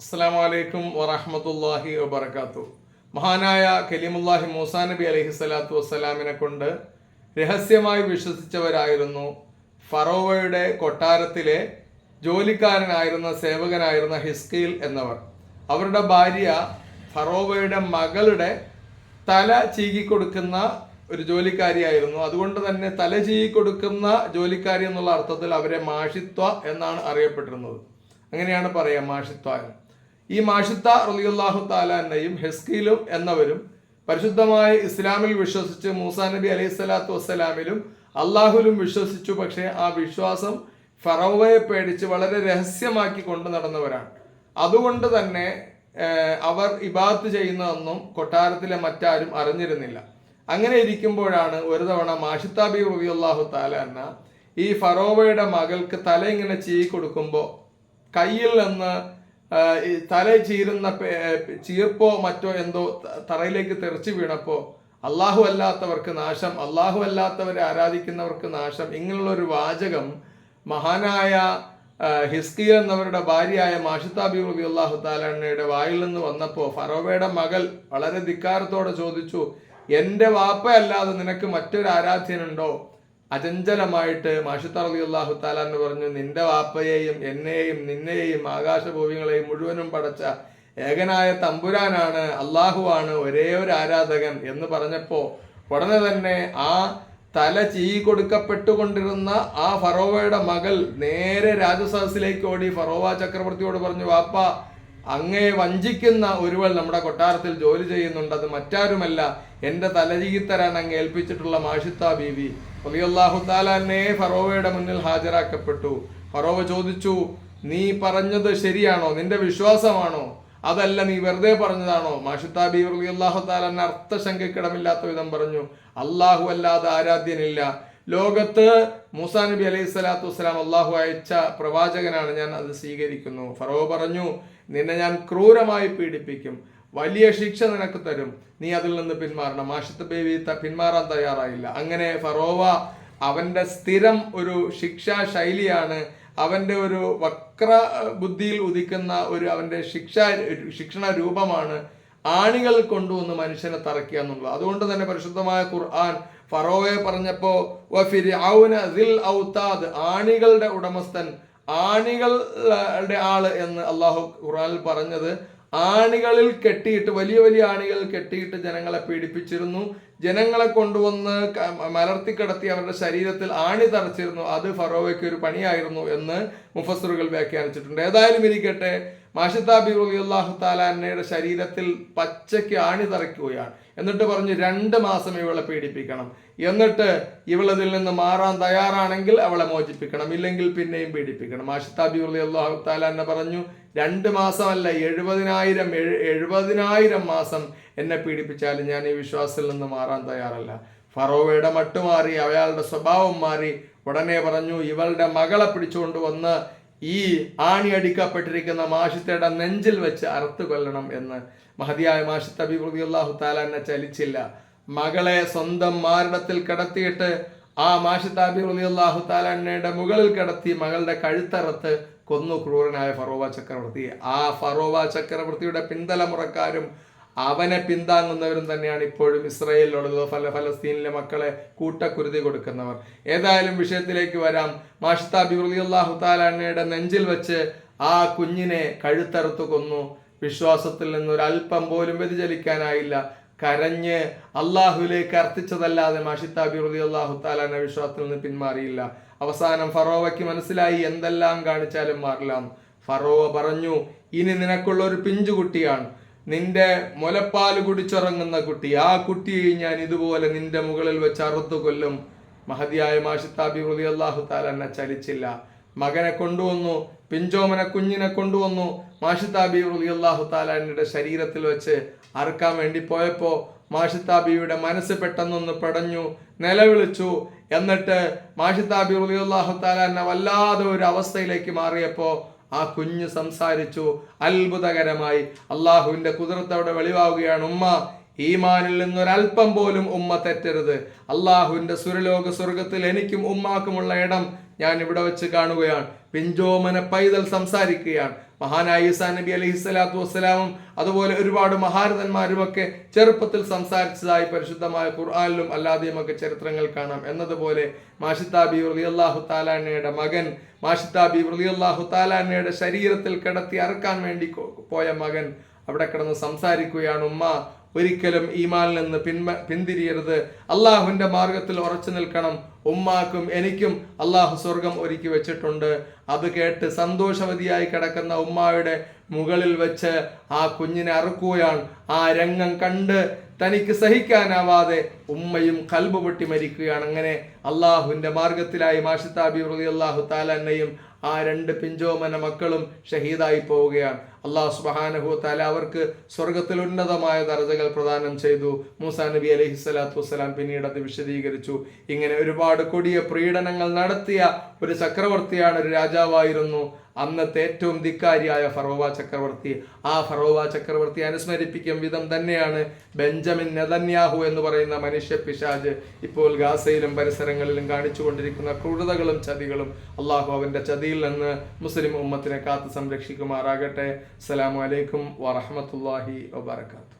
അസ്സലാമു അലൈക്കും വറഹ്മത്തുള്ളാഹി വബറകാതുഹു. മഹാനായ കലീമുല്ലാഹി മൂസാ നബി അലൈഹി സ്വലാത്തു വസ്സലാമിനെ കൊണ്ട് രഹസ്യമായി വിശ്വസിച്ചവരായിരുന്നു ഫറോവയുടെ കൊട്ടാരത്തിലെ ജോലിക്കാരനായിരുന്ന സേവകനായിരുന്ന ഹിസ്കീൽ എന്നവർ. അവരുടെ ഭാര്യ ഫറോവയുടെ മകളുടെ തല ചീകിക്കൊടുക്കുന്ന ഒരു ജോലിക്കാരിയായിരുന്നു. അതുകൊണ്ട് തന്നെ തല ചീകിക്കൊടുക്കുന്ന ജോലിക്കാരി എന്നുള്ള അർത്ഥത്തിൽ അവരെ മാഷിത്വ എന്നാണ് അറിയപ്പെട്ടിരുന്നത്. അങ്ങനെയാണ് പറയുക, മാഷിത്വ. ഈ മാഷിത്ത റളിയല്ലാഹു തആലയും ഹിസ്കീലും എന്നവരും പരിശുദ്ധമായ ഇസ്ലാമിൽ വിശ്വസിച്ച് മൂസാ നബി അലൈഹി സ്വലാത്തു വസ്സലാമിലും അള്ളാഹുലും വിശ്വസിച്ചു. പക്ഷേ ആ വിശ്വാസം ഫറോവയെ പേടിച്ച് വളരെ രഹസ്യമാക്കി കൊണ്ടു നടന്നവരാണ്. അതുകൊണ്ട് തന്നെ അവർ ഇബാദത്ത് ചെയ്യുന്നതൊന്നും കൊട്ടാരത്തിലെ മറ്റാരും അറിഞ്ഞിരുന്നില്ല. അങ്ങനെ ഇരിക്കുമ്പോഴാണ് ഒരു തവണ മാഷിത്ത ബി റളിയല്ലാഹു തആല ഈ ഫറോവയുടെ മകൾക്ക് തല ഇങ്ങനെ ചീകി കൊടുക്കുമ്പോൾ കയ്യിൽ നിന്ന് തല ചീരുന്ന ചീർപ്പോ മറ്റോ എന്തോ തറയിലേക്ക് തെറിച്ചു വീണപ്പോൾ അള്ളാഹു അല്ലാത്തവർക്ക് നാശം, അള്ളാഹു അല്ലാത്തവരെ ആരാധിക്കുന്നവർക്ക് നാശം, ഇങ്ങനെയുള്ള ഒരു വാചകം മഹാനായ ഹിസ്കീൽ എന്നവരുടെ ഭാര്യയായ മാഷിത്ത ബി റളിയല്ലാഹു തആലയുടെ വായിൽ നിന്ന് വന്നപ്പോൾ ഫറോവയുടെ മകൾ വളരെ ധിക്കാരത്തോടെ ചോദിച്ചു, എൻ്റെ വാപ്പയല്ലാതെ നിനക്ക് മറ്റൊരു ആരാധ്യനുണ്ടോ? അചഞ്ചലമായിട്ട് മാഷിത്ത റളിയല്ലാഹു തആല എന്ന് പറഞ്ഞു, നിന്റെ വാപ്പയെയും എന്നെയും നിന്നെയും ആകാശഭൂമികളെയും മുഴുവനും പടച്ച ഏകനായ തമ്പുരാനാണ്, അള്ളാഹുവാണ് ഒരേ ഒരു ആരാധകൻ എന്ന് പറഞ്ഞപ്പോൾ ഉടനെ തന്നെ ആ തല ചീകി കൊടുക്കപ്പെട്ടുകൊണ്ടിരുന്ന ആ ഫറോവയുടെ മകൾ നേരെ രാജസദസ്സിലേക്ക് ഓടി ഫറോവ ചക്രവർത്തിയോട് പറഞ്ഞു, വാപ്പ, അങ്ങേ വഞ്ചിക്കുന്ന ഒരുവൾ നമ്മുടെ കൊട്ടാരത്തിൽ ജോലി ചെയ്യുന്നുണ്ട്. അത് മറ്റാരുമല്ല, എൻ്റെ തലചീകിത്തരാൻ അങ്ങ് ഏൽപ്പിച്ചിട്ടുള്ള മാഷിത്ത ബീവി റളിയല്ലാഹു തആല ഫറോവയുടെ മുന്നിൽ ഹാജരാക്കപ്പെട്ടു. ഫറോവ ചോദിച്ചു, നീ പറഞ്ഞത് ശരിയാണോ? നിന്റെ വിശ്വാസമാണോ? അതല്ല നീ വെറുതെ പറഞ്ഞതാണോ? മാഷിത്ത ബീവി റളിയല്ലാഹു തആല അർത്ഥശങ്കക്കിടമില്ലാത്ത വിധം പറഞ്ഞു, അള്ളാഹു അല്ലാതെ ആരാധ്യനില്ല. ലോകത്ത് മൂസാ നബി അലൈഹി സ്വലാത്തു വസ്സലാം അള്ളാഹു അയച്ച പ്രവാചകനാണ്, ഞാൻ അത് സ്വീകരിക്കുന്നു. ഫറോവ പറഞ്ഞു, നിന്നെ ഞാൻ ക്രൂരമായി പീഡിപ്പിക്കും, വലിയ ശിക്ഷ നിനക്ക് തരും, നീ അതിൽ നിന്ന് പിന്മാറണം. മാഷിത്ത ബീവി പിന്മാറാൻ തയ്യാറായില്ല. അങ്ങനെ ഫറോവ അവന്റെ സ്ഥിരം ഒരു ശിക്ഷാ ശൈലിയാണ്, അവന്റെ ഒരു വക്ര ബുദ്ധിയിൽ ഉദിക്കുന്ന ഒരു അവന്റെ ശിക്ഷണ രൂപമാണ് ആണികൾ കൊണ്ടുവന്ന് മനുഷ്യനെ തറയ്ക്കുക എന്നുള്ളത്. അതുകൊണ്ട് തന്നെ പരിശുദ്ധമായ ഖുർആൻ ഫറോവയെ പറഞ്ഞപ്പോ ആണികളുടെ ഉടമസ്ഥൻ, ആണികളുടെ ആള് എന്ന് അള്ളാഹു ഖുർആനിൽ പറഞ്ഞത് ആണികളിൽ കെട്ടിയിട്ട്, വലിയ വലിയ ആണികൾ കെട്ടിയിട്ട് ജനങ്ങളെ പീഡിപ്പിച്ചിരുന്നു. ജനങ്ങളെ കൊണ്ടുവന്ന് മലർത്തിക്കിടത്തി അവരുടെ ശരീരത്തിൽ ആണി തറച്ചിരുന്നു. അത് ഫറോവയ്ക്ക് ഒരു പണിയായിരുന്നു എന്ന് മുഫസ്സിറുകൾ വ്യാഖ്യാനിച്ചിട്ടുണ്ട്. ഏതായാലും ഇരിക്കട്ടെ, മാഷിത്ത ബി റളിയല്ലാഹു തആലയുടെ ശരീരത്തിൽ പച്ചയ്ക്ക് ആണി തറയ്ക്കുകയാണ്. എന്നിട്ട് പറഞ്ഞു, 2 മാസം ഇവളെ പീഡിപ്പിക്കണം, എന്നിട്ട് ഇവളതിൽ നിന്ന് മാറാൻ തയ്യാറാണെങ്കിൽ അവളെ മോചിപ്പിക്കണം, ഇല്ലെങ്കിൽ പിന്നെയും പീഡിപ്പിക്കണം. മാഷിത്ത ബി റളിയല്ലാഹു തആല പറഞ്ഞു, 2 മാസമല്ല, 70,000 മാസം എന്നെ പീഡിപ്പിച്ചാലും ഞാൻ ഈ വിശ്വാസത്തിൽ നിന്ന് മാറാൻ തയ്യാറല്ല. ഫറോവയുടെ മട്ടുമാറി, അയാളുടെ സ്വഭാവം മാറി. ഉടനെ പറഞ്ഞു, ഇവളുടെ മകളെ പിടിച്ചുകൊണ്ട് വന്ന് ഈ ആണി അടിക്കപ്പെട്ടിരിക്കുന്ന മാഷിത്തയുടെ നെഞ്ചിൽ വെച്ച് അറുത്തു കൊല്ലണം എന്ന്. മഹതിയായ മാഷിത്ത ബി റളിയല്ലാഹു തആല ചലിച്ചില്ല. മകളെ സ്വന്തം മാറിടത്തിൽ കിടത്തിയിട്ട് ആ മാഷിത്ത ബി റളിയല്ലാഹു തആലയുടെ മുകളിൽ കിടത്തി മകളുടെ കഴുത്തറുത്ത് കൊന്നു ക്രൂരനായ ഫറോവ ചക്രവർത്തി. ആ ഫറോവ ചക്രവർത്തിയുടെ പിന്തലമുറക്കാരും അവനെ പിന്താങ്ങുന്നവരും തന്നെയാണ് ഇപ്പോഴും ഇസ്രായേലിലുള്ള ഫലസ്തീനിലെ മക്കളെ കൂട്ടക്കുരുതി കൊടുക്കുന്നവർ. ഏതായാലും വിഷയത്തിലേക്ക് വരാം. മാഷിത്ത ബി റളിയല്ലാഹു തആലയുടെ നെഞ്ചിൽ വെച്ച് ആ കുഞ്ഞിനെ കഴുത്തറുത്തു കൊന്നു. വിശ്വാസത്തിൽ നിന്നൊരല്പം പോലും വ്യതിചലിക്കാനായില്ല. കരഞ്ഞ് അള്ളാഹുലേക്ക് അർത്ഥിച്ചതല്ലാതെ മാഷിത്ത ബി റളിയല്ലാഹു തആല വിശ്വാസത്തിൽ നിന്ന് പിന്മാറിയില്ല. അവസാനം ഫറോവയ്ക്ക് മനസ്സിലായി, എന്തെല്ലാം കാണിച്ചാലും മാറില്ല. ഫറോവ പറഞ്ഞു, ഇനി നിനക്കുള്ള ഒരു പിഞ്ചുകുട്ടിയാണ്, നിന്റെ മുലപ്പാല് കുടിച്ചുറങ്ങുന്ന കുട്ടി. ആ കുട്ടിയെ ഞാൻ ഇതുപോലെ നിന്റെ മുകളിൽ വെച്ച് അറുത്തു കൊല്ലും. മഹതിയായ മാഷിത്ത ബി റളിയല്ലാഹു തആല ചലിച്ചില്ല. മകനെ കൊണ്ടുവന്നു, പിഞ്ചോമന കുഞ്ഞിനെ കൊണ്ടുവന്നു. മാഷിത്ത ബി റളിയല്ലാഹു തആലയുടെ ശരീരത്തിൽ വെച്ച് അറുക്കാൻ വേണ്ടി പോയപ്പോൾ മാഷിത്ത ബിയുടെ മനസ്സ് പെട്ടെന്നൊന്ന് പടഞ്ഞു, നിലവിളിച്ചു. എന്നിട്ട് മാഷിത്ത ബി റളിയല്ലാഹു തആല വല്ലാതെ ഒരു അവസ്ഥയിലേക്ക് മാറിയപ്പോൾ ആ കുഞ്ഞ് സംസാരിച്ചു. അത്ഭുതകരമായി അള്ളാഹുവിന്റെ കുദ്റത്ത് അവിടെ വെളിവാകുകയാണ്. ഉമ്മ, ഈമാനിൽ നിന്നൊരൽപ്പം പോലും ഉമ്മ തെറ്റരുത്. അള്ളാഹുവിന്റെ സുരലോക സ്വർഗത്തിൽ എനിക്കും ഉമ്മാക്കുമുള്ള ഇടം ഞാൻ ഇവിടെ വെച്ച് കാണുകയാണ്. പിഞ്ചോമന പൈതൽ സംസാരിക്കുകയാണ്. മഹാനായ ഈസാ നബി അലൈഹിസ്സലാത്തു വസ്സലാമും അതുപോലെ ഒരുപാട് മഹാരഥന്മാരുമൊക്കെ ചെറുപ്പത്തിൽ സംസാരിച്ചതായി പരിശുദ്ധമായ ഖുർആനിലും അല്ലാതെയുമൊക്കെ ചരിത്രങ്ങൾ കാണാം. എന്നതുപോലെ മാഷിത്താ ബീവി റളിയല്ലാഹു തആല അൻഹയുടെ മകൻ, മാഷിത്താ ബീവി റളിയല്ലാഹു തആല അൻഹയുടെ ശരീരത്തിൽ കിടത്തി അറുക്കാൻ വേണ്ടി പോയ മകൻ അവിടെ കിടന്ന് സംസാരിക്കുകയാണ്, ഉമ്മ ഒരിക്കലും ഈമാനിൽ നിന്ന് പിന്തിരിയരുത്, അള്ളാഹുവിന്റെ മാർഗത്തിൽ ഉറച്ചു നിൽക്കണം, ഉമ്മാക്കും എനിക്കും അള്ളാഹു സ്വർഗം ഒരുക്കി വെച്ചിട്ടുണ്ട്. അത് കേട്ട് സന്തോഷവതിയായി കിടക്കുന്ന ഉമ്മായുടെ മുകളിൽ വെച്ച് ആ കുഞ്ഞിനെ അറുക്കുകയാണ്. ആ രംഗം കണ്ട് തനിക്ക് സഹിക്കാനാവാതെ ഉമ്മയും കൽബ് പൊട്ടി മരിക്കുകയാണ്. അങ്ങനെ അള്ളാഹുവിന്റെ മാർഗത്തിലായി മാഷിത്താ ബീവി റളിയല്ലാഹു തആല അൻഹയും ആ 2 പിഞ്ചോമന മക്കളും ഷഹീദായി പോവുകയാണ്. അള്ളാഹു സുബ്ഹാനഹു വ തആല അവർക്ക് സ്വർഗത്തിൽ ഉന്നതമായ ദർജകൾ പ്രദാനം ചെയ്തു. മൂസാ നബി അലൈഹിസ്സലാത്തു വസ്സലാം പിന്നീട് അത് വിശദീകരിച്ചു. ഇങ്ങനെ ഒരുപാട് കൊടിയ പ്രീഡനങ്ങൾ നടത്തിയ ഒരു ചക്രവർത്തിയാണ്, ഒരു രാജാവായിരുന്നു അന്നത്തെ ഏറ്റവും ധിക്കാരിയായ ഫറോവ ചക്രവർത്തി. ആ ഫറോവ ചക്രവർത്തി അനുസ്മരിപ്പിക്കും വിധം തന്നെയാണ് ബെഞ്ചമിൻ നെതന്യാഹു എന്ന് പറയുന്ന മനുഷ്യ പിശാച് ഇപ്പോൾ ഗാസയിലും പരിസരങ്ങളിലും കാണിച്ചുകൊണ്ടിരിക്കുന്ന ക്രൂരതകളും ചതികളും. അള്ളാഹു അവന്റെ ചതിയിൽ നിന്ന് മുസ്ലിം ഉമ്മത്തിനെ കാത്തു സംരക്ഷിക്കുമാറാകട്ടെ. അസ്സലാമു അലൈക്കും വറഹ്മത്തുള്ളാഹി വബറകാതുഹു.